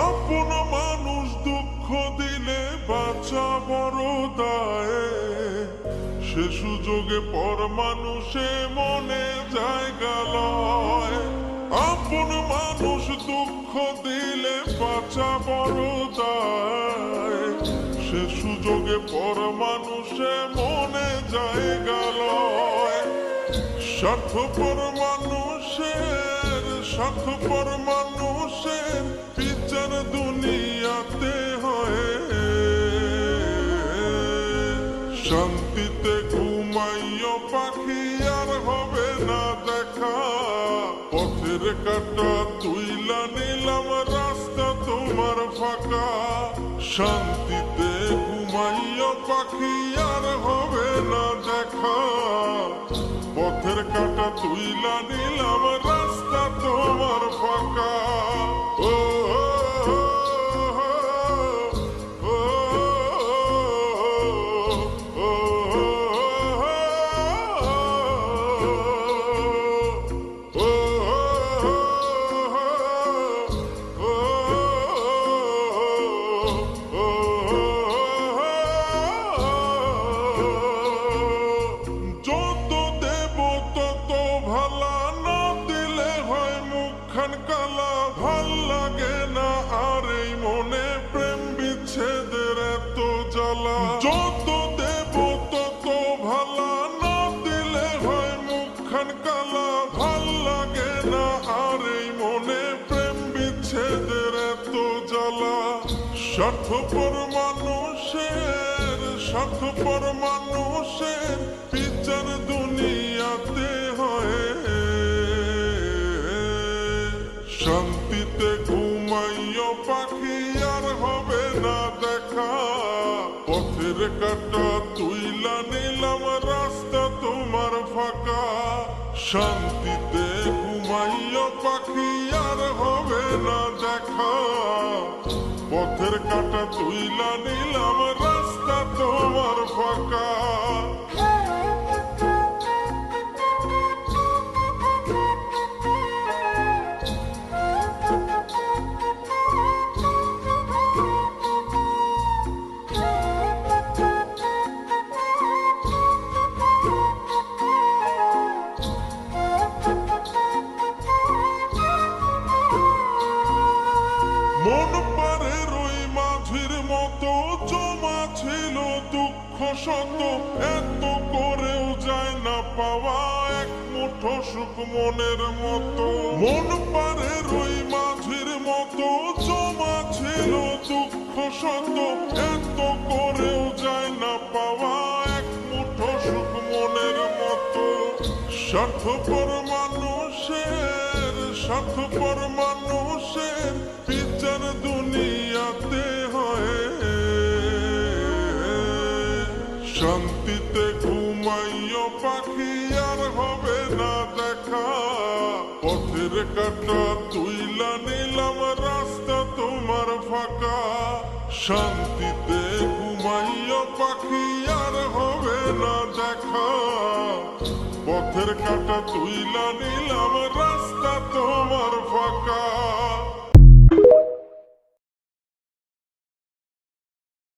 আপন মানুষ দুঃখ দিলে বাঁচা বড় দায়ে, সে সুযোগে পর মানুষে মনে জায়গা লয়। আপন মানুষ দুঃখ দিলে বাঁচা বড় দায়ে, সে সুযোগে পর মানুষে মনে জায়গা লয়। স্বার্থপর মানুষের বিচার দুনিয়াতে হয়। শান্তিতে ঘুমাইও পাখি আর হবে না দেখা, পথের কাটা তুইলা নিলাম রাস্তা তোমার ফাঁকা। শান্তিতে ঘুমাইও পাখি আর হবে না দেখা, পথের কাটা তুইলা নিলাম রাস্তা তোমার ফাঁকা। ও কালা ভাল লাগে না আর এই মনে প্রেম বিচ্ছেদের এত জ্বালা। যত দেব তত ভালা, না দিলে হয় মুখখান কালা। ভাল লাগে না আর এই মনে প্রেম বিচ্ছেদের এত জ্বালা। স্বার্থপর মানুষের বিচার দুনিয়াতে হয়। শান্তিতে ঘুমাইও পাখি আর হবে না দেখা, পথের কাটা তুইলা নিলাম রাস্তা তোমার ফাঁকা। শান্তিতে ঘুমাইও পাখি আর হবে না দেখা, পথের কাটা তুইলা নিলাম রাস্তা তোমার ফাঁকা। মন পারে রই মাঝির মতো জমা ছিল দুঃখ শত, এত করেও যায় না পাওয়া এক মুঠো সুখ মনের মতো। মন পারে রই মাঝির মতো জমা ছিল দুঃখ শত, এত করেও যায় না পাওয়া এক মুঠো সুখ মনের মতো। স্বার্থপর মানুষের বিচার দুনিয়াতে হয়। শান্তিতে ঘুমাইও পাখি আর হবে না দেখা, পথের কাটা তুইলা নিলাম রাস্তা তোমার ফাঁকা। শান্তিতে ঘুমাইও পাখি আর হবে না দেখা, পথের কাটা তুইলা নিলাম রাস্তা তোমার ফাঁকা।